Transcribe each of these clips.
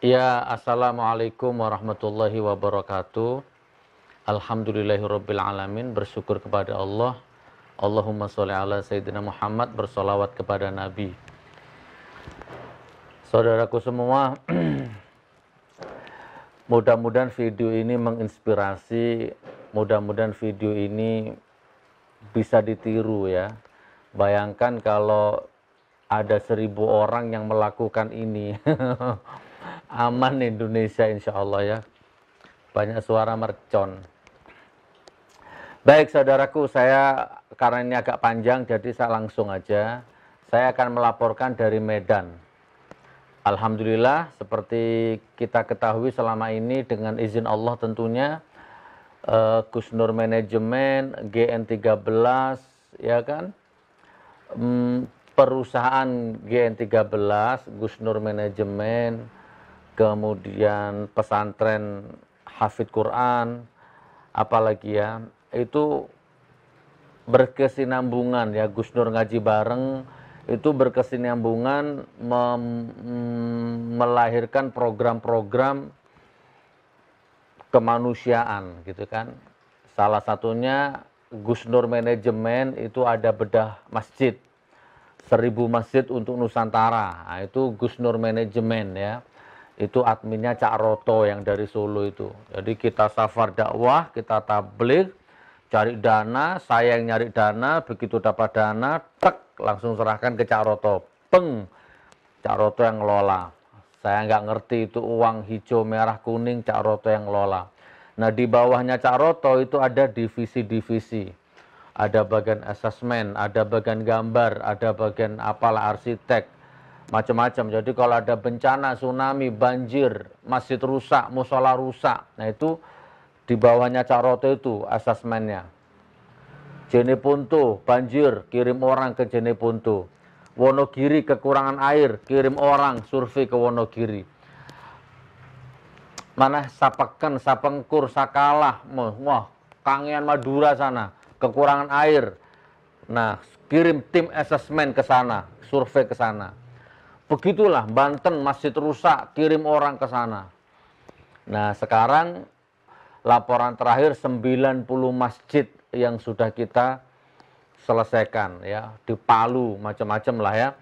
Ya, assalamualaikum warahmatullahi wabarakatuh. Alhamdulillahirabbil alamin, bersyukur kepada Allah. Allahumma sholli ala sayyidina Muhammad, bersolawat kepada Nabi. Saudaraku semua, mudah-mudahan video ini menginspirasi, mudah-mudahan video ini bisa ditiru ya. Bayangkan kalau ada 1.000 orang yang melakukan ini. Aman Indonesia insya Allah ya. Banyak suara mercon. Baik saudaraku, saya karena ini agak panjang jadi saya langsung aja. Saya akan melaporkan dari Medan. Alhamdulillah, seperti kita ketahui selama ini dengan izin Allah tentunya, Gus Nur Manajemen, GN13, ya kan, perusahaan GN13, Gus Nur Manajemen, kemudian pesantren Hafidz Quran, apalagi ya, itu berkesinambungan ya, Gus Nur ngaji bareng, itu berkesinambungan melahirkan program-program kemanusiaan gitu kan. Salah satunya Gus Nur Manajemen itu ada bedah masjid, 1.000 masjid untuk Nusantara. Nah, itu Gus Nur Manajemen ya. Itu adminnya Cak Roto yang dari Solo itu. Jadi kita safar dakwah, kita tabligh, cari dana, saya yang nyari dana, begitu dapat dana, tek, langsung serahkan ke Cak Roto. Peng, Cak Roto yang ngelola. Saya nggak ngerti itu uang hijau, merah, kuning, Cak Roto yang ngelola. Nah di bawahnya Cak Roto itu ada divisi-divisi. Ada bagian asesmen, ada bagian gambar, ada bagian apalah arsitek, macam-macam. Jadi kalau ada bencana, tsunami, banjir, masjid rusak, musola rusak, nah itu di bawahnya Cak Roto itu asesmennya. Jeneponto, banjir, kirim orang ke Jeneponto. Wonogiri kekurangan air, kirim orang survei ke Wonogiri. Mana Sapeken, Sapengkur, Sakalah, wah, Kangean Madura sana, kekurangan air. Nah, kirim tim asesmen ke sana, survei ke sana. Begitulah Banten masjid rusak, kirim orang ke sana. Nah, sekarang laporan terakhir 90 masjid yang sudah kita selesaikan ya, di Palu macam-macam lah ya.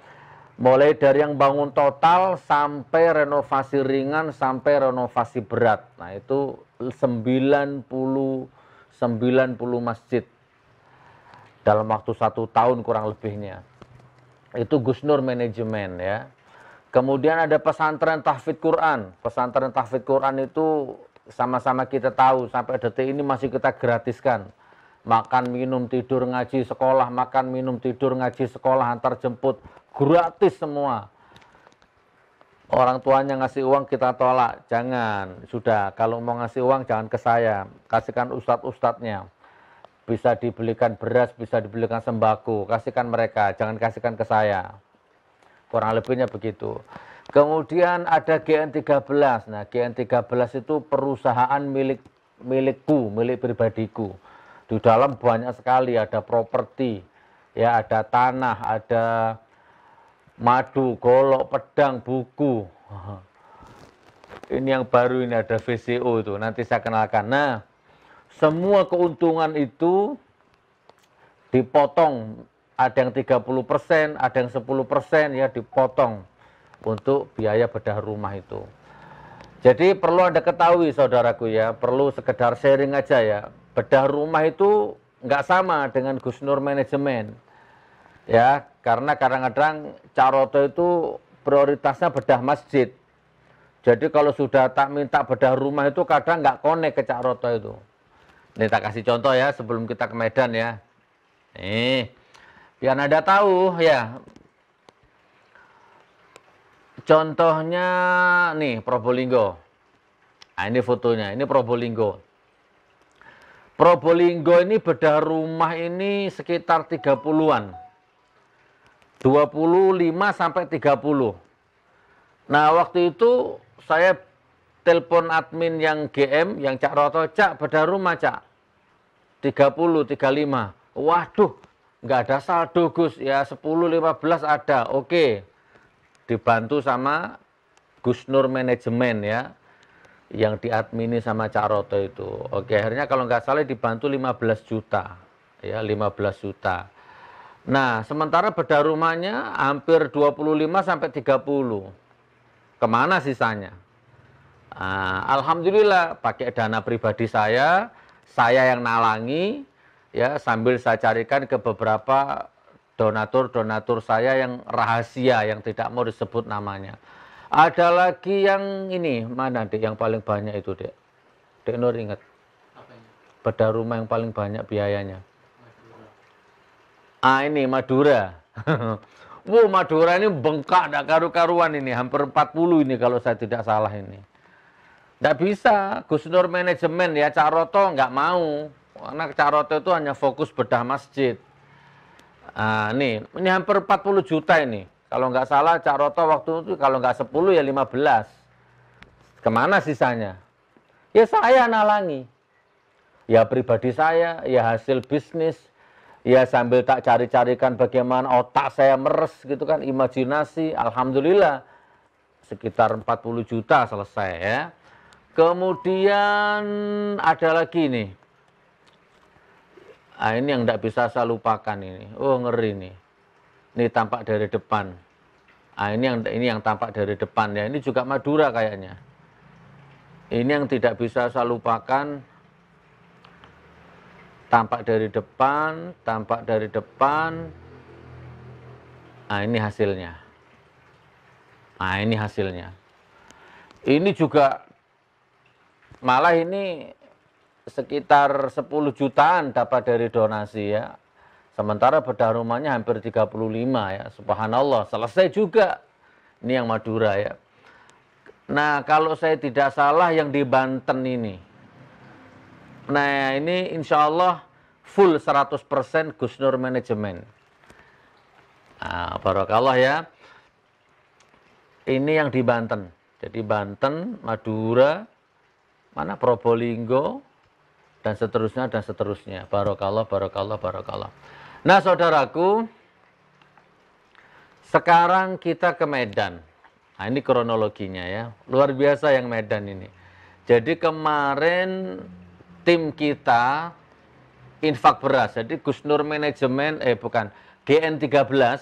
Mulai dari yang bangun total sampai renovasi ringan sampai renovasi berat. Nah, itu 90 masjid dalam waktu 1 tahun kurang lebihnya. Itu Gus Nur Manajemen ya. Kemudian ada pesantren tahfidz Quran. Pesantren tahfidz Quran itu sama-sama kita tahu sampai detik ini masih kita gratiskan. Makan, minum, tidur, ngaji, sekolah, makan, minum, tidur, ngaji, sekolah, antar jemput, gratis semua. Orang tuanya ngasih uang kita tolak, jangan. Sudah, kalau mau ngasih uang jangan ke saya, kasihkan ustadz-ustadznya. Bisa dibelikan beras, bisa dibelikan sembako, kasihkan mereka, jangan kasihkan ke saya. Kurang lebihnya begitu. Kemudian ada GN13. Nah, GN13 itu perusahaan milikku, milik pribadiku. Di dalam banyak sekali, ada properti, ya, ada tanah, ada madu, golok, pedang, buku. Ini yang baru, ini ada VCO itu, nanti saya kenalkan. Nah, semua keuntungan itu dipotong, ada yang 30%, ada yang 10% ya dipotong untuk biaya bedah rumah itu. Jadi perlu Anda ketahui saudaraku ya, perlu sekedar sharing aja ya. Bedah rumah itu nggak sama dengan Gus Nur Manajemen. Ya, karena kadang-kadang Cak Roto itu prioritasnya bedah masjid. Jadi kalau sudah tak minta bedah rumah itu kadang nggak connect ke Cak Roto itu. Ini tak kasih contoh ya sebelum kita ke Medan ya. Nih, biar Anda tahu ya. Contohnya nih Probolinggo. Nah, ini fotonya, ini Probolinggo. Probolinggo ini bedah rumah ini sekitar 30-an. 25 sampai 30. Nah, waktu itu saya telepon admin yang GM, yang Cak Roto, Cak, bedah rumah, Cak. 30, 35. Waduh, nggak ada saldo, Gus. Ya, 10, 15 ada. Oke. Dibantu sama Gus Nur Manajemen ya, yang diadmini sama Cak Roto itu. Oke, akhirnya kalau nggak salah dibantu 15 juta. Ya, 15 juta. Nah, sementara bedah rumahnya hampir 25 sampai 30. Kemana sisanya? Nah, alhamdulillah pakai dana pribadi saya yang nalangi ya, sambil saya carikan ke beberapa donatur-donatur saya yang rahasia yang tidak mau disebut namanya. Ada lagi yang ini, mana Dek yang paling banyak itu, Dek? Dek Nur ingat? Bedah rumah yang paling banyak biayanya. Ah, ini Madura. Wow, Madura ini bengkak, tidak karu-karuan ini. Hampir 40 ini kalau saya tidak salah ini. Tidak bisa, Gus Nur Manajemen ya, Cak Roto nggak mau. Karena Cak Roto itu hanya fokus bedah masjid. Nah, ini hampir 40 juta ini. Kalau nggak salah Cak Roto waktu itu kalau nggak 10 ya 15. Kemana sisanya? Ya saya nalangi. Ya pribadi saya, ya hasil bisnis. Ya sambil tak cari-carikan bagaimana otak saya meres gitu kan, imajinasi. Alhamdulillah sekitar 40 juta selesai ya. Kemudian ada lagi nih. Nah, ini yang tidak bisa saya lupakan ini. Oh, ngeri nih. Ini tampak dari depan. Nah, ini yang tampak dari depan ya. Ini juga Madura kayaknya. Ini yang tidak bisa saya lupakan. Tampak dari depan, tampak dari depan. Nah, ini hasilnya. Nah, ini hasilnya. Ini juga malah ini sekitar 10 jutaan dapat dari donasi ya. Sementara bedah rumahnya hampir 35 ya. Subhanallah, selesai juga. Ini yang Madura ya. Nah, kalau saya tidak salah yang di Banten ini. Nah, ini insya Allah full 100% Gus Nur Manajemen. Nah, barakallah ya. Ini yang di Banten. Jadi Banten, Madura, mana Probolinggo, dan seterusnya, dan seterusnya. Barakallah, barakallah, barakallah. Nah, saudaraku, sekarang kita ke Medan. Nah, ini kronologinya ya. Luar biasa yang Medan ini. Jadi kemarin tim kita infak beras. Jadi Gus Nur Manajemen, GN13.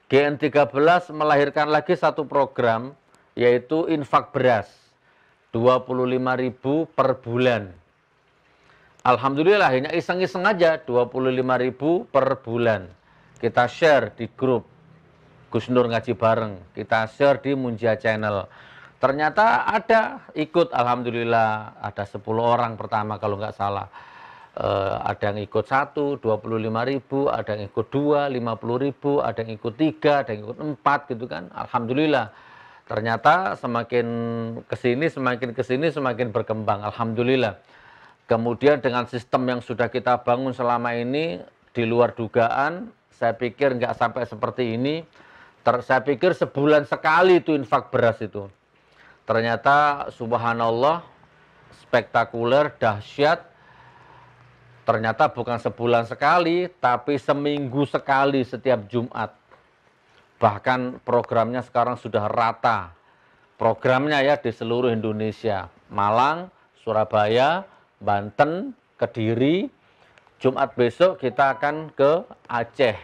GN13 melahirkan lagi satu program, yaitu infak beras. 25.000 per bulan. Alhamdulillah, hanya iseng-iseng aja 25.000 per bulan. Kita share di grup Gus Nur Ngaji Bareng. Kita share di Munjia Channel. Ternyata ada ikut, alhamdulillah ada 10 orang pertama kalau nggak salah. Ada yang ikut 1, 25.000, ada yang ikut 2, 50.000, ada yang ikut 3, ada yang ikut 4 gitu kan. Alhamdulillah. Ternyata semakin kesini semakin berkembang. Alhamdulillah. Kemudian dengan sistem yang sudah kita bangun selama ini di luar dugaan, saya pikir nggak sampai seperti ini. Saya pikir sebulan sekali itu infak beras itu. Ternyata subhanallah spektakuler, dahsyat. Ternyata bukan sebulan sekali, tapi seminggu sekali setiap Jumat. Bahkan programnya sekarang sudah rata. Programnya ya di seluruh Indonesia. Malang, Surabaya, Banten, Kediri. Jumat besok kita akan ke Aceh.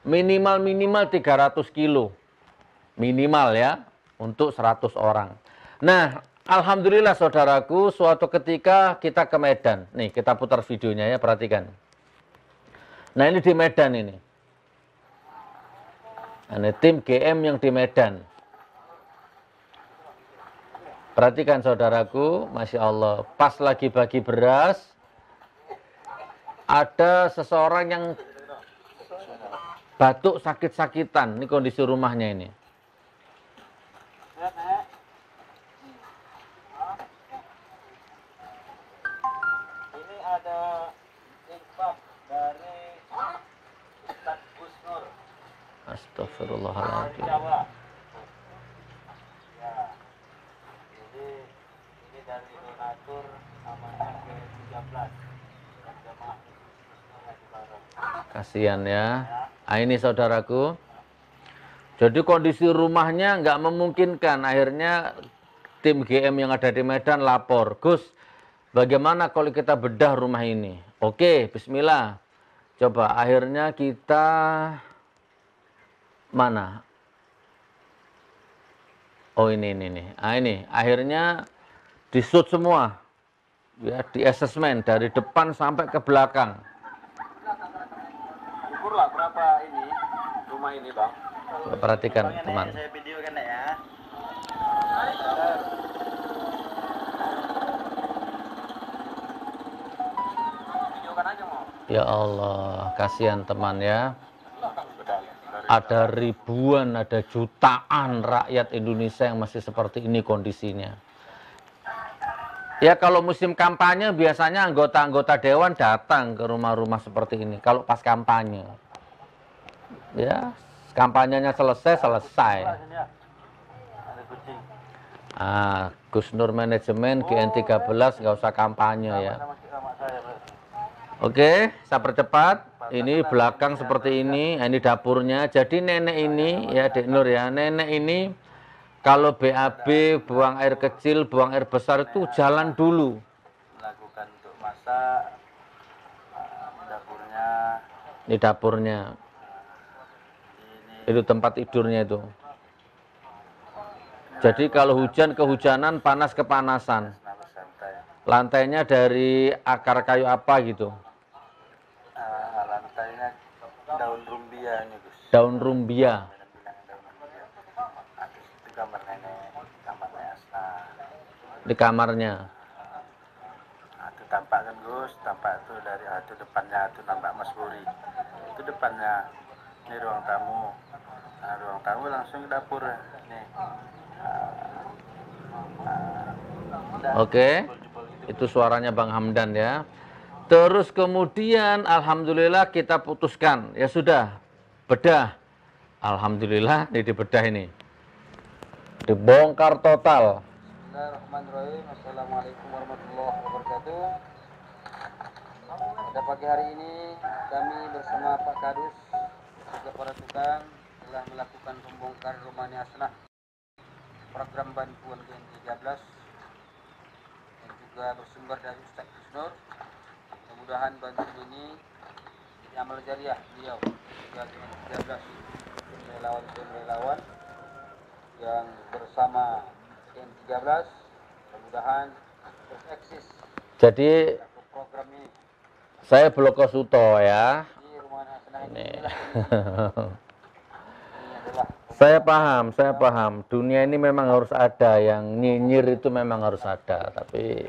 Minimal 300 kilo. Minimal ya, untuk 100 orang. Nah, alhamdulillah saudaraku, suatu ketika kita ke Medan. Nih, kita putar videonya ya, perhatikan. Nah, ini di Medan ini. Ini tim GM yang di Medan. Perhatikan saudaraku, Masya Allah. Pas lagi bagi beras, ada seseorang yang batuk sakit-sakitan. Ini kondisi rumahnya ini. Astagfirullahaladzim. Ya, jadi ini dari donatur namanya G13. Kasihan ya. Nah, ini saudaraku. Jadi kondisi rumahnya nggak memungkinkan. Akhirnya tim GM yang ada di Medan lapor, Gus, bagaimana kalau kita bedah rumah ini? Oke, bismillah. Coba, akhirnya kita mana? Oh ini nih. Ah ini, akhirnya disut semua, ya, di asesmen dari depan sampai ke belakang. Ukur lah berapa ini rumah ini bang. Coba perhatikan teman. Saya videokan ya. Videokan aja mau. Ya Allah, kasihan teman ya. Ada ribuan, ada jutaan rakyat Indonesia yang masih seperti ini kondisinya. Ya kalau musim kampanye biasanya anggota-anggota dewan datang ke rumah-rumah seperti ini. Kalau pas kampanye. Ya, kampanyenya selesai. Gus Nur manajemen GN13 nggak usah kampanye ya. Oke, saya percepat. Ini belakang seperti ini dapurnya. Jadi nenek ini ya Dek Nur ya, nenek ini kalau BAB, buang air kecil, buang air besar itu jalan dulu. Lakukan untuk masak, dapurnya. Ini dapurnya. Itu tempat tidurnya itu. Jadi kalau hujan kehujanan, panas kepanasan. Lantainya dari akar kayu apa gitu? Lantainya daun rumbia ini Gus. Daun rumbia. Itu kamar nenek, kamarnya Asna. Di kamarnya. Itu tampak kan Gus, tampak itu dari itu depannya itu nampak Mas Buri. Itu depannya. Ini ruang tamu. Nah, ruang tamu langsung ke dapur nih. Oke. Itu suaranya Bang Hamdan ya. Terus kemudian alhamdulillah kita putuskan, ya sudah, bedah. Alhamdulillah ini dibedah ini. Dibongkar total. Bismillahirrahmanirrahim. Assalamualaikum warahmatullahi wabarakatuh. Pada pagi hari ini kami bersama Pak Kadus juga para tukang telah melakukan pembongkar rumah Asnah program bantuan GN13 yang juga bersumber dari Ustaz Gus Nur. Mudah-mudahan bantuan ini jadi amal jariah beliau juga GN13 relawan yang bersama GN13 mudah-mudahan terus eksis. Jadi Program ini saya Bloko Suto ya. di rumah Asnah ini adalah Saya paham. Dunia ini memang harus ada, yang nyinyir itu memang harus ada. Tapi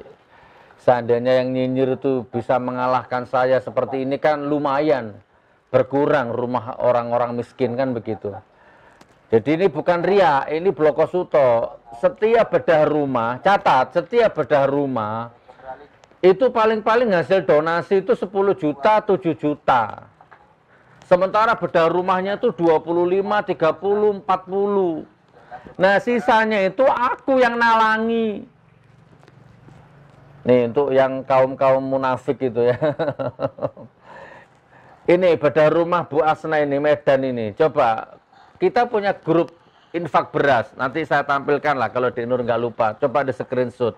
seandainya yang nyinyir itu bisa mengalahkan saya seperti ini kan lumayan berkurang rumah orang-orang miskin kan begitu. Jadi ini bukan ria, ini Bloko Suto. Setiap bedah rumah, catat, setiap bedah rumah itu paling-paling hasil donasi itu 10 juta, 7 juta. Sementara bedah rumahnya itu 25, 30, 40. Nah sisanya itu aku yang nalangi. Nih untuk yang kaum-kaum munafik itu ya. Ini bedah rumah Bu Asna ini, Medan ini. Coba, kita punya grup infak beras. Nanti saya tampilkan lah kalau Dek Nur nggak lupa. Coba di screenshot.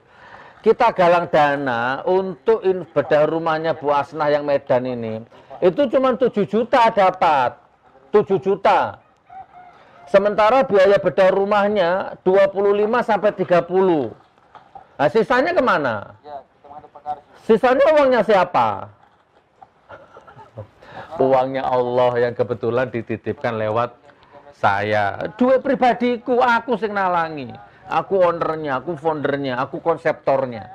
Kita galang dana untuk bedah rumahnya Bu Asnah yang Medan ini. Itu cuma 7 juta dapat. 7 juta. Sementara biaya bedah rumahnya 25 sampai 30. Nah, sisanya kemana? Sisanya uangnya siapa? Uangnya Allah yang kebetulan dititipkan lewat saya. Duit pribadiku, aku sing nalangi. Aku ownernya, aku foundernya, aku konseptornya.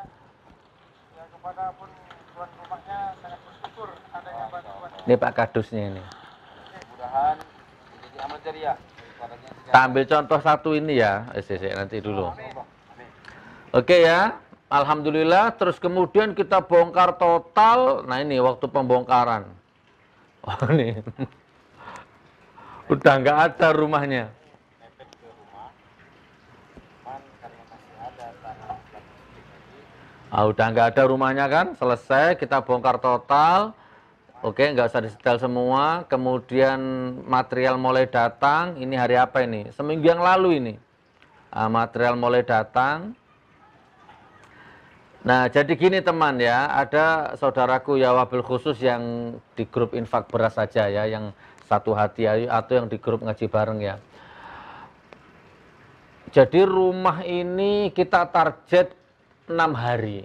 Ini Pak Kadusnya ini. mudah-mudahan menjadi amal jariah. Kita ambil contoh satu ini ya. Nanti dulu. Oke ya. Alhamdulillah. Terus kemudian kita bongkar total. Nah ini waktu pembongkaran. Oh ini. Udah nggak ada rumahnya. Udah nggak ada rumahnya kan. Selesai. Kita bongkar total. Oke, nggak usah disetel semua. Kemudian material mulai datang. Ini hari apa ini? Seminggu yang lalu ini. Material mulai datang. Nah, jadi gini teman ya, ada saudaraku ya wabil khusus yang di grup infak beras saja ya, yang satu hati atau yang di grup ngaji bareng ya. Jadi rumah ini kita target 6 hari.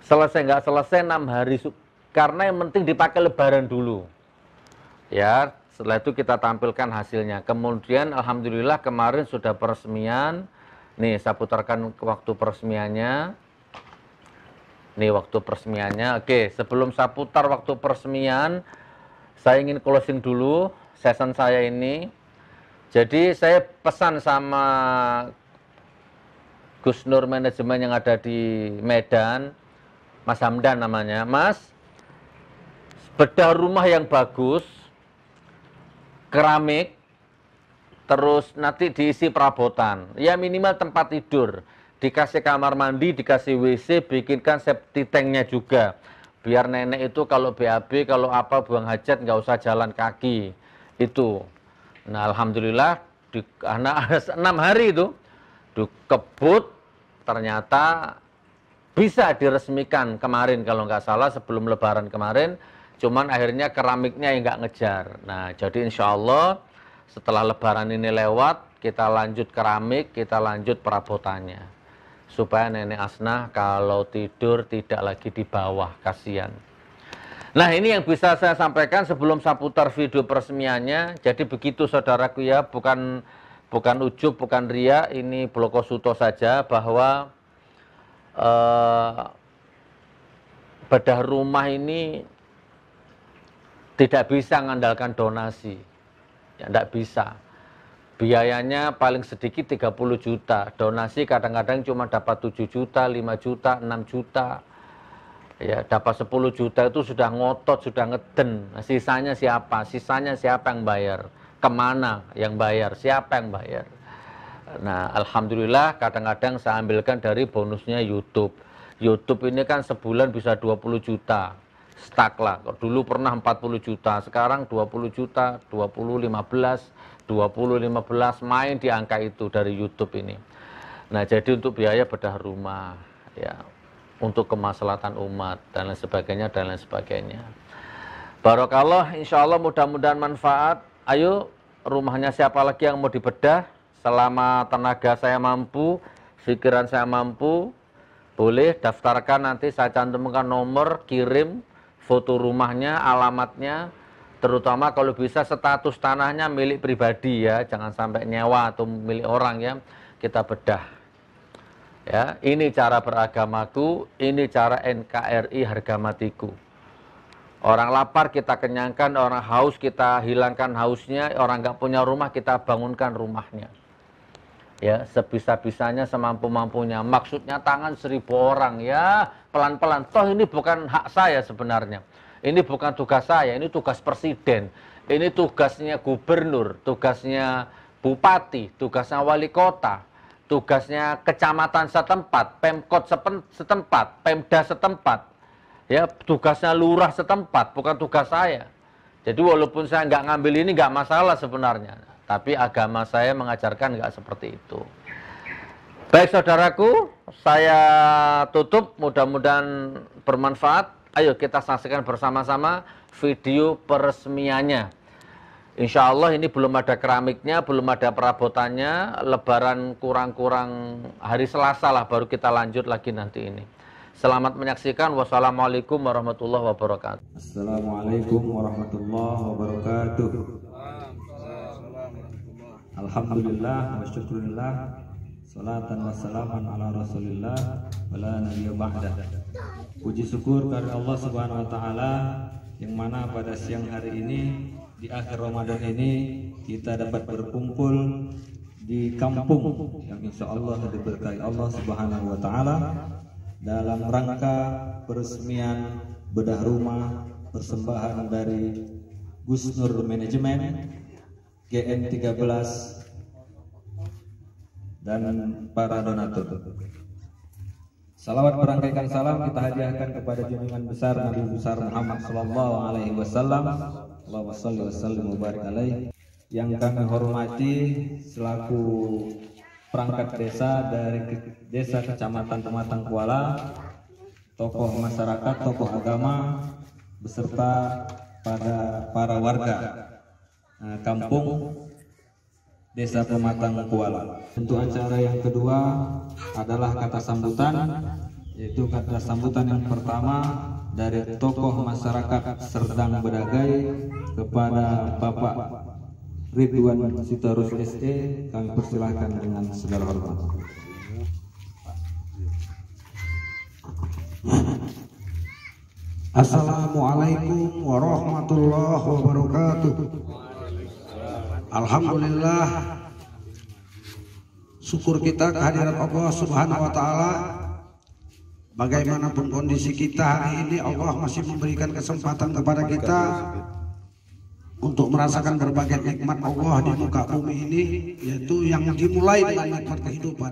Selesai nggak selesai 6 hari, karena yang penting dipakai lebaran dulu. Ya, setelah itu kita tampilkan hasilnya. Kemudian alhamdulillah kemarin sudah peresmian. Nih, saya putarkan waktu peresmiannya. Nih waktu peresmiannya. Oke, sebelum saya putar waktu peresmian, saya ingin closing dulu session saya ini. Jadi saya pesan sama Gus Nur Manajemen yang ada di Medan, Mas Hamdan namanya. Mas, bedah rumah yang bagus, keramik, terus nanti diisi perabotan. Ya minimal tempat tidur. Dikasih kamar mandi, dikasih WC, bikinkan septic tanknya juga. Biar nenek itu kalau BAB, kalau apa buang hajat nggak usah jalan kaki. Itu. Nah alhamdulillah, anak 6 hari itu dikebut, ternyata bisa diresmikan kemarin kalau nggak salah sebelum lebaran kemarin. Cuman akhirnya keramiknya yang nggak ngejar. Nah jadi insya Allah setelah lebaran ini lewat, kita lanjut keramik, kita lanjut perabotannya. Supaya nenek Asnah kalau tidur tidak lagi di bawah, kasihan. Nah ini yang bisa saya sampaikan sebelum saya putar video peresmiannya. Jadi begitu saudaraku ya, bukan ujub, bukan ria, ini blokosuto saja bahwa bedah rumah ini tidak bisa mengandalkan donasi. Ya tidak bisa. Biayanya paling sedikit 30 juta. Donasi kadang-kadang cuma dapat 7 juta, 5 juta, 6 juta. Ya, dapat 10 juta itu sudah ngotot, sudah ngeden. Nah, sisanya siapa? Sisanya siapa yang bayar? Kemana yang bayar? Siapa yang bayar? Nah, alhamdulillah kadang-kadang saya ambilkan dari bonusnya YouTube. YouTube ini kan sebulan bisa 20 juta. Stuck lah. Dulu pernah 40 juta, sekarang 20 juta, 20, 15, 20, 15, main di angka itu dari YouTube ini. Nah, jadi untuk biaya bedah rumah, ya, untuk kemaslahatan umat, dan lain sebagainya, dan lain sebagainya. Barakallah, insya Allah mudah-mudahan manfaat. Ayo, rumahnya siapa lagi yang mau dibedah? Selama tenaga saya mampu, pikiran saya mampu, boleh daftarkan, nanti saya cantumkan nomor, kirim foto rumahnya, alamatnya, terutama kalau bisa status tanahnya milik pribadi ya, jangan sampai nyewa atau milik orang ya, kita bedah. Ya, ini cara beragamaku, ini cara NKRI harga matiku. Orang lapar kita kenyangkan, orang haus kita hilangkan hausnya, orang nggak punya rumah kita bangunkan rumahnya. Ya, sebisa-bisanya, semampu-mampunya. Maksudnya tangan 1000 orang ya, pelan-pelan. Toh ini bukan hak saya sebenarnya. Ini bukan tugas saya, ini tugas presiden. Ini tugasnya gubernur, tugasnya bupati, tugasnya wali kota, tugasnya kecamatan setempat, pemkot setempat, pemda setempat. Ya, tugasnya lurah setempat, bukan tugas saya. Jadi walaupun saya nggak ngambil ini nggak masalah sebenarnya. Tapi agama saya mengajarkan nggak seperti itu. Baik saudaraku, saya tutup, mudah-mudahan bermanfaat. Ayo kita saksikan bersama-sama video peresmiannya. Insya Allah ini belum ada keramiknya, belum ada perabotannya. Lebaran kurang-kurang hari Selasa lah baru kita lanjut lagi nanti ini. Selamat menyaksikan. Wassalamualaikum warahmatullahi wabarakatuh. Assalamualaikum warahmatullahi wabarakatuh. Alhamdulillah wa syukurillah. Salatan wassalaman ala rasulillah wala nabiyya ba'dah. Puji syukur kepada Allah Subhanahu wa taala yang mana pada siang hari ini di akhir Ramadan ini kita dapat berkumpul di kampung yang insya Allah diberkahi Allah Subhanahu wa taala dalam rangka peresmian bedah rumah persembahan dari Gus Nur Manajemen GN 13 dan para donatur. Salawat berangkaikan salam kita hadiahkan kepada junjungan besar Nabi besar Muhammad sallallahu alaihi wasallam. Allahumma shalli wa sallim wa barik alaihi. Yang kami hormati selaku perangkat desa dari desa Kecamatan Pematang Kuala, tokoh masyarakat, tokoh agama beserta para warga kampung Desa Pematang Kuala. Untuk acara yang kedua adalah kata sambutan, yaitu kata sambutan yang pertama dari tokoh masyarakat Serdang Bedagai kepada Bapak Ridwan Sitorus SE. Kami persilahkan dengan segala hormat. Assalamualaikum warahmatullahi wabarakatuh. Alhamdulillah, syukur kita kehadiran Allah Subhanahu wa Ta'ala. Bagaimanapun kondisi kita hari ini, Allah masih memberikan kesempatan kepada kita untuk merasakan berbagai nikmat Allah di muka bumi ini, yaitu yang dimulai dengan nikmat kehidupan.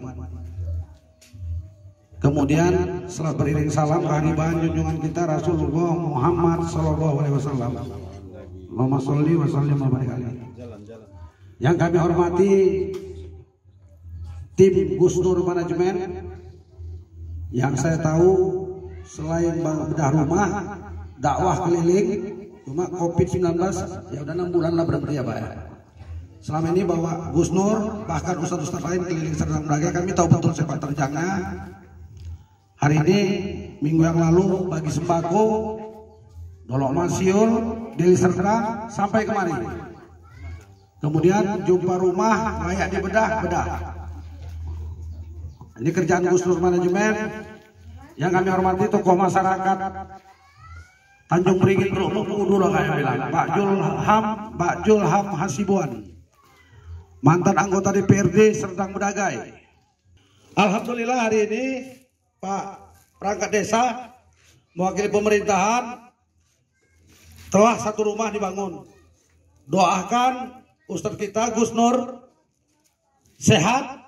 Kemudian setelah beriring salam kehadiran junjungan kita Rasulullah Muhammad sallallahu alaihi wasallam. Allahumma sholli wa sallim wa barik alaihi. Yang kami hormati tim Gus Nur Manajemen, yang saya tahu selain bedah rumah, dakwah keliling, cuma COVID-19 ya udah 6 bulan lah berhenti ya Pak ya. Selama ini bawa Gus Nur, bahkan ustadz-ustadz lain keliling Serdang Bedagai, kami tahu betul sepak terjangnya. Hari ini minggu yang lalu bagi sembako, Dolok Mansiul, Deli Serdang sampai kemari. Kemudian jumpa rumah layak dibedah. Ini kerjaan Gus Nur Manajemen. Yang kami hormati tokoh masyarakat Tanjung Beringin dulu kayak bilang Pak Julham Hasibuan, mantan anggota DPRD Serdang Bedagai. Alhamdulillah hari ini Pak perangkat desa mewakili pemerintahan telah satu rumah dibangun. Doakan Ustadz kita Gus Nur sehat,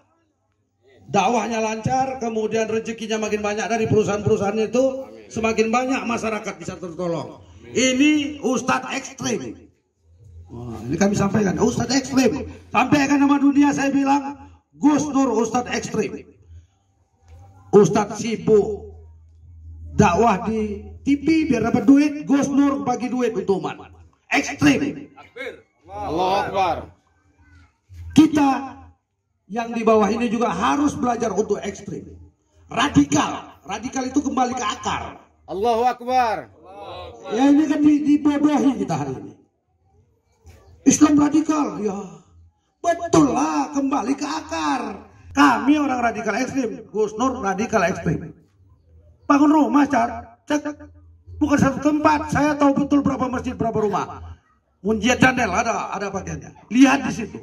dakwahnya lancar, kemudian rezekinya makin banyak dari perusahaan-perusahaan itu, semakin banyak masyarakat bisa tertolong. Ini Ustadz ekstrim. Ini kami sampaikan, Ustadz ekstrim. Sampaikan nama dunia, saya bilang Gus Nur Ustadz ekstrim. Ustadz sibuk dakwah di TV biar dapat duit, Gus Nur bagi duit untuk umat. Ekstrim. Allahu Akbar. Kita yang di bawah ini juga harus belajar untuk ekstrim. Radikal. Radikal itu kembali ke akar. Allahu Akbar. Ya ini kan dibodohi kita hari ini. Islam radikal, ya betul lah, kembali ke akar. Kami orang radikal ekstrim, Gus Nur radikal ekstrim. Bangun rumah, cek, bukan satu tempat. Saya tahu betul berapa masjid, berapa rumah. Munjiat Candel ada bagiannya. Lihat di situ,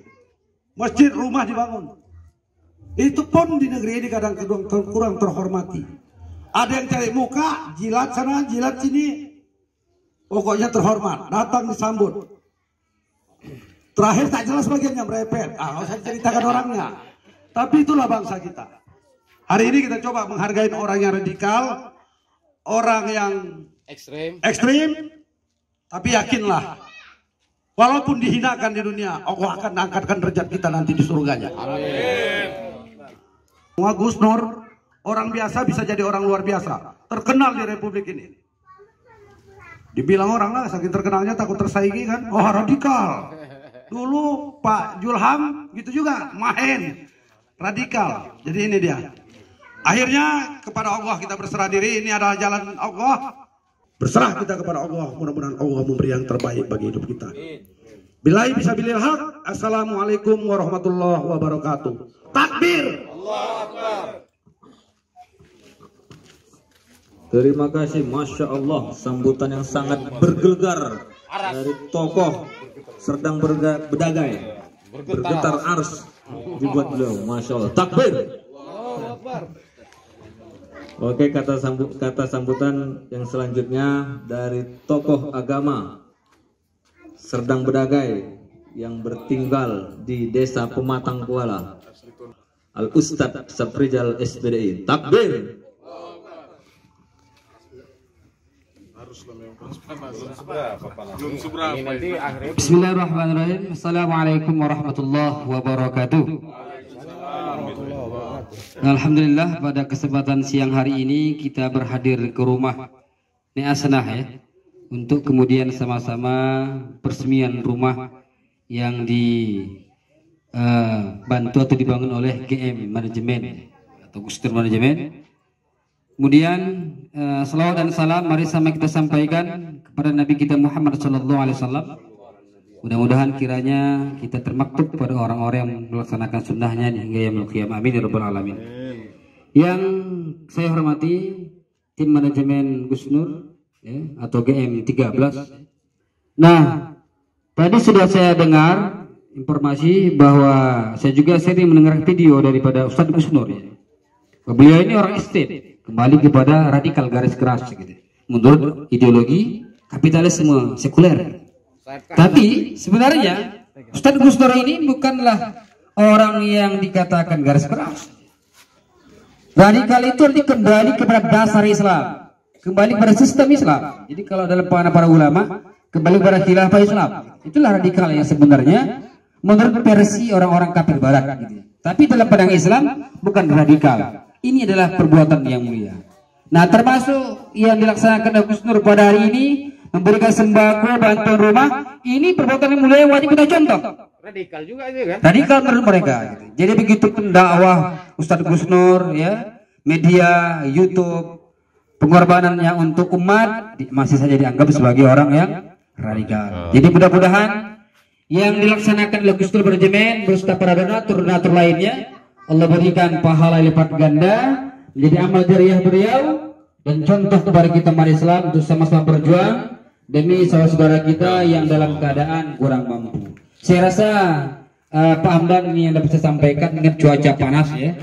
masjid, rumah dibangun. Itu pun di negeri ini kadang kurang terhormati. Ada yang cari muka, jilat sana, jilat sini. Pokoknya terhormat, datang disambut. Terakhir tak jelas bagiannya merepet. Nggak usah ceritakan orangnya. Tapi itulah bangsa kita. Hari ini kita coba menghargai orang yang radikal, orang yang ekstrim. Tapi yakinlah, walaupun dihinakan di dunia, Allah akan angkatkan derajat kita nanti di surganya. Amin. Gus Nur, orang biasa bisa jadi orang luar biasa, terkenal di Republik ini. Dibilang orang lah, saking terkenalnya takut tersaingi kan, oh radikal. Dulu Pak Julham gitu juga, main radikal. Jadi ini dia. Akhirnya kepada Allah kita berserah diri, ini adalah jalan Allah. Berserah kita kepada Allah, mudah-mudahan Allah memberi yang terbaik bagi hidup kita. Billahi bisabilil haq. Assalamualaikum warahmatullahi wabarakatuh. Takbir. Allahu Akbar. Terima kasih, Masya Allah, sambutan yang sangat bergegar dari tokoh Serdang Bedagai, bergetar ars dibuat beliau, Masya Allah. Takbir. Oke, kata sambutan yang selanjutnya dari tokoh agama Serdang Bedagai yang bertinggal di Desa Pematang Kuala, Al Ustadz Saprijal SPDI. Takbir. Bismillahirrahmanirrahim. Assalamualaikum warahmatullahi wabarakatuh. Alhamdulillah, pada kesempatan siang hari ini kita berhadir ke rumah Nek Asnah ya, untuk kemudian sama-sama peresmian rumah yang dibantu atau dibangun oleh GM Manajemen atau Gustur Manajemen. Kemudian selawat dan salam mari sama kita sampaikan kepada Nabi kita Muhammad SAW. Mudah-mudahan kiranya kita termaktub pada orang-orang yang melaksanakan sunnahnya hingga yaumul qiyamah. Amin ya rabbal alamin. Yang saya hormati tim manajemen Gusnur ya, atau GM 13. Nah, tadi sudah saya dengar informasi bahwa saya juga sering mendengar video daripada Ustadz Gusnur ya. Beliau ini orang estate, kembali kepada radikal garis keras gitu, menurut ideologi kapitalisme sekuler. Tapi sebenarnya Ustadz Gusnur ini bukanlah orang yang dikatakan garis keras. Radikal itu arti kembali kepada dasar Islam, kembali kepada sistem Islam. Jadi kalau dalam pandangan para ulama, kembali kepada khilafah Islam. Itulah radikal yang sebenarnya menurut versi orang-orang kafir barat gitu. Tapi dalam pandangan Islam bukan radikal. Ini adalah perbuatan yang mulia. Nah, termasuk yang dilaksanakan Gusnur pada hari ini, memberikan sembako, bantuan rumah, ini perbuatan yang mulia yang wajib kita contoh. Radikal juga itu kan? Radikal menurut mereka. Gitu. Jadi begitu pendakwah Ustadz Gusnur, ya, media, YouTube, pengorbanan yang untuk umat masih saja dianggap sebagai orang yang radikal. Jadi mudah-mudahan yang dilaksanakan oleh Gusnur Manajemen beserta para donatur lainnya, Allah berikan pahala lipat ganda menjadi amal jariah beliau dan contoh kepada kita umat Islam untuk sama-sama berjuang demi saudara-saudara kita yang dalam keadaan kurang mampu. Saya rasa Pak Hamdan ini yang dapat saya sampaikan, ingat cuaca panas ya.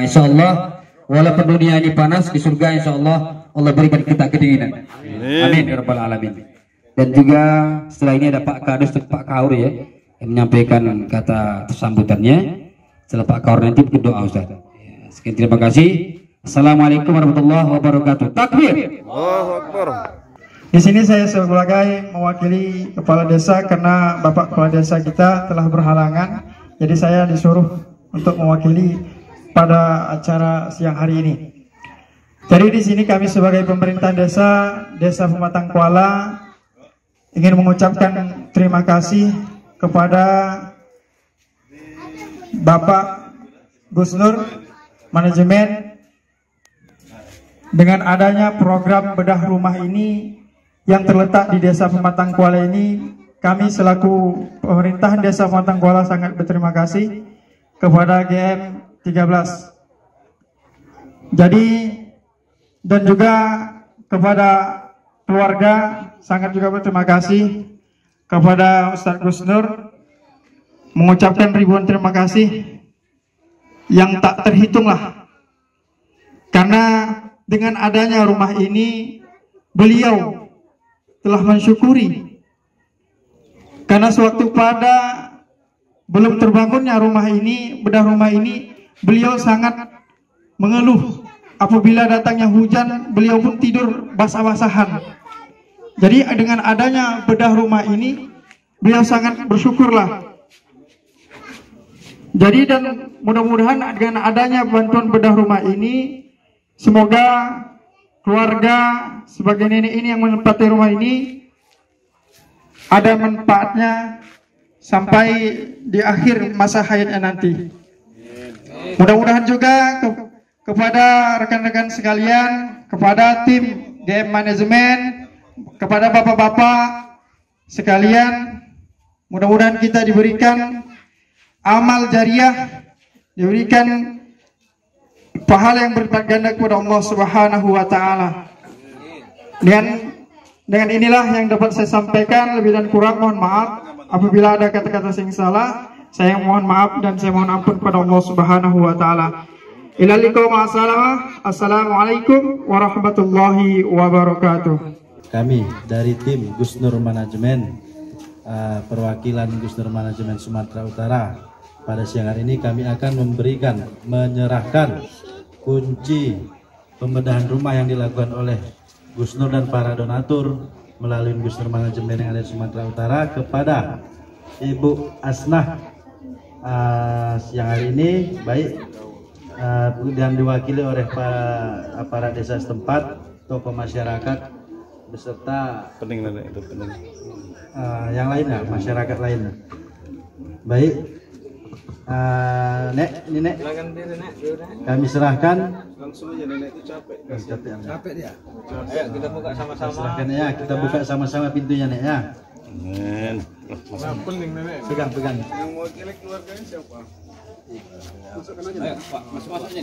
Insya Allah walaupun dunia ini panas, di surga insya Allah Allah berikan kita kedinginan. Amin ya rabbal alamin. Dan juga setelah ini ada Pak Kadus dan Pak Kaur ya yang menyampaikan kata sambutannya. Setelah Pak Kaur nanti berdoa Ustaz. Ya, sekian terima kasih. Assalamualaikum warahmatullahi wabarakatuh. Takbir. Allahu Akbar. Di sini saya sebagai mewakili kepala desa karena Bapak kepala desa kita telah berhalangan. Jadi saya disuruh untuk mewakili pada acara siang hari ini. Jadi di sini kami sebagai pemerintah Desa Pematang Kuala ingin mengucapkan terima kasih kepada Bapak Gusnur Manajemen dengan adanya program bedah rumah ini yang terletak di Desa Pematang Kuala ini. Kami selaku pemerintahan Desa Pematang Kuala sangat berterima kasih kepada GM 13. Jadi dan juga kepada keluarga sangat juga berterima kasih kepada Ustadz Gusnur, mengucapkan ribuan terima kasih yang tak terhitung lah. Karena dengan adanya rumah ini beliau telah mensyukuri. Karena sewaktu pada belum terbangunnya rumah ini, bedah rumah ini, beliau sangat mengeluh. Apabila datangnya hujan, beliau pun tidur basah-basahan. Jadi dengan adanya bedah rumah ini, beliau sangat bersyukurlah. Jadi dan mudah-mudahan dengan adanya bantuan bedah rumah ini, semoga keluarga sebagai nenek ini yang menempati rumah ini ada manfaatnya sampai di akhir masa hayatnya nanti. Mudah-mudahan juga kepada rekan-rekan sekalian, kepada tim GM Manajemen, kepada bapak-bapak sekalian, mudah-mudahan kita diberikan amal jariah, diberikan pahala yang berlipat ganda kepada Allah Subhanahu wa taala. Dengan inilah yang dapat saya sampaikan, lebih dan kurang mohon maaf apabila ada kata-kata yang salah. Saya mohon maaf dan saya mohon ampun kepada Allah Subhanahu wa taala. Ilal liqa ma'assalamah. Assalamualaikum warahmatullahi wabarakatuh. Kami dari tim Gusnur Manajemen, perwakilan Gusnur Manajemen Sumatera Utara, pada siang hari ini kami akan menyerahkan kunci pembedahan rumah yang dilakukan oleh Gus Nur dan para donatur melalui Gus Nur Manajemen yang ada di Sumatera Utara kepada Ibu Asnah siang hari ini, baik dan diwakili oleh para aparat desa setempat, tokoh masyarakat beserta yang lainnya, masyarakat lainnya. Baik, Nek, ini Nek, kami serahkan. Langsung aja nenek itu capek. Capek dia. Ayo kita buka sama-sama. Serahkan ya, kita buka sama-sama pintunya Nek ya. Amin. Penting nenek. Pegang. Yang mau kilek keluarganya siapa? Masukkan aja. Ayo, Pak, masuk aja nih.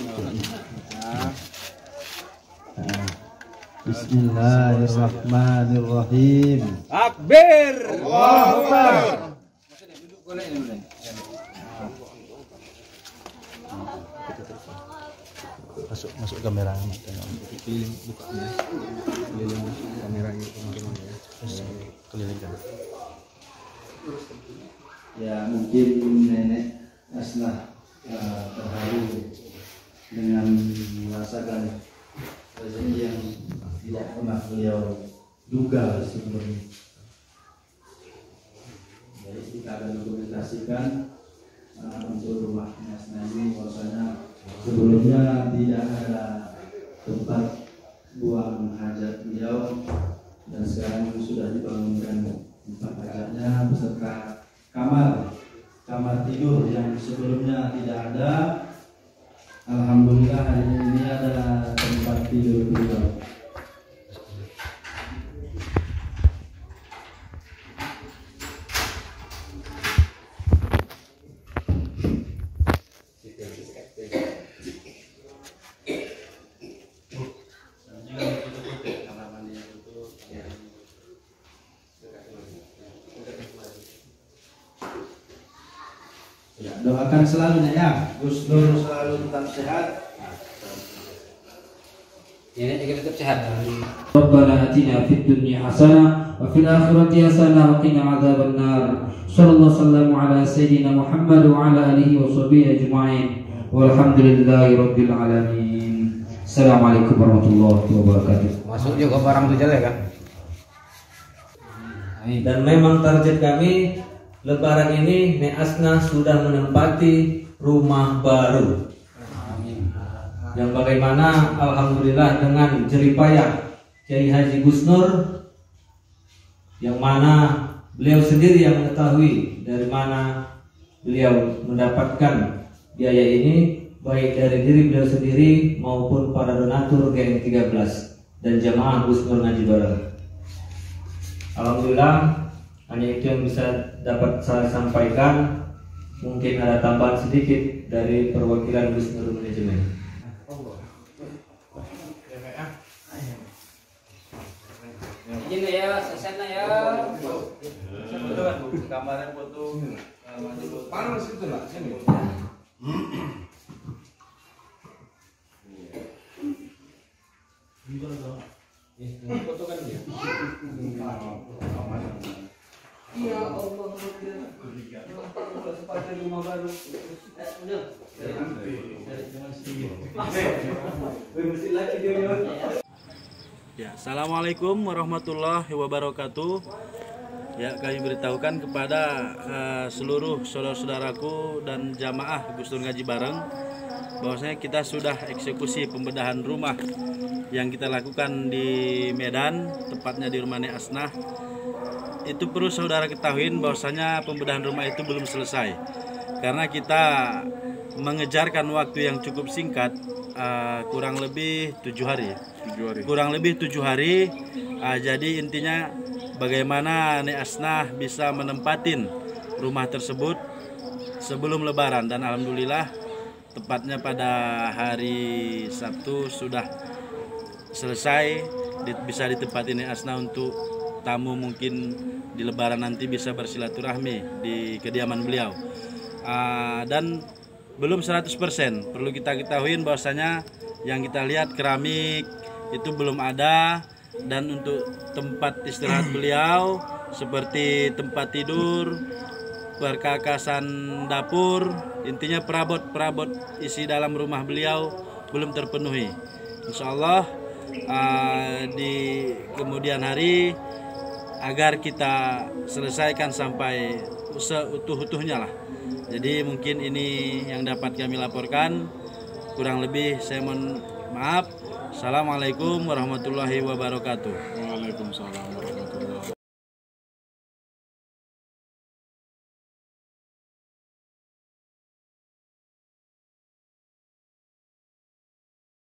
Bismillahirrahmanirrahim. Akbar. Allahu Akbar. Masuk kamera. Keliling bukanya. Keliling kameranya teman-teman ya. Kelilingkan. Ya mungkin Nenek Asnah terharu dengan merasakan rezeki yang tidak pernah beliau duga sebelumnya. Jadi kita akan dokumentasikan untuk rumah Asnah ini, bahwasanya sebelumnya tidak ada tempat buang hajat beliau, dan sekarang sudah dibangunkan tempat hajatnya beserta kamar tidur yang sebelumnya tidak ada. Alhamdulillah hari ini ada tempat tidur beliau. Doakan selalu Nek ya, Gus Nur selalu tetap sehat. Ya Nek juga tetap sehat. Rabbana atina fid dunya hasanah wa fil akhirati hasanah wa qina adzabannar. Sallallahu wasallam ala sayyidina Muhammad wa ala alihi wa sahbihi ajma'in. Walhamdulillahi rabbil alamin. Assalamualaikum warahmatullahi wabarakatuh. Masuk juga barang itu ya kan? Dan memang target kami Lebaran ini Nek Asnah sudah menempati rumah baru. Yang bagaimana alhamdulillah dengan jeripayah Kiai Haji Gus Nur, yang mana beliau sendiri yang mengetahui dari mana beliau mendapatkan biaya ini, baik dari diri beliau sendiri maupun para donatur GM 13 dan jamaah Gus Nur Ngaji Bareng. Alhamdulillah, hanya itu yang bisa dapat saya sampaikan. Mungkin ada tambahan sedikit dari perwakilan Gus Nur Manajemen. Ini ya, sesana ya. Kamarnya foto. Panas itu lah sini. Foto kan dia. Ya Allah, sepatu rumah baru. Ya, assalamualaikum warahmatullahi wabarakatuh. Ya, kami beritahukan kepada seluruh saudara-saudaraku dan jamaah Gus Nur Ngaji Bareng bahwasanya kita sudah eksekusi pembedahan rumah yang kita lakukan di Medan, tepatnya di rumah Nek Asnah. Itu perlu saudara ketahui bahwasanya pembedahan rumah itu belum selesai karena kita mengejarkan waktu yang cukup singkat, kurang lebih 7 hari. Kurang lebih 7 hari. Jadi intinya bagaimana Nek Asnah bisa menempatin rumah tersebut sebelum Lebaran, dan alhamdulillah tepatnya pada hari Sabtu sudah selesai, bisa ditempatin Nek Asnah untuk tamu mungkin di Lebaran nanti bisa bersilaturahmi di kediaman beliau. Dan belum 100%, perlu kita ketahui bahwasanya yang kita lihat keramik itu belum ada, dan untuk tempat istirahat beliau seperti tempat tidur, perkakasan dapur, intinya perabot-perabot isi dalam rumah beliau belum terpenuhi. Insya Allah di kemudian hari agar kita selesaikan sampai seutuh-utuhnya lah. Jadi mungkin ini yang dapat kami laporkan. Kurang lebih saya mohon maaf. Assalamualaikum warahmatullahi wabarakatuh. Waalaikumsalam.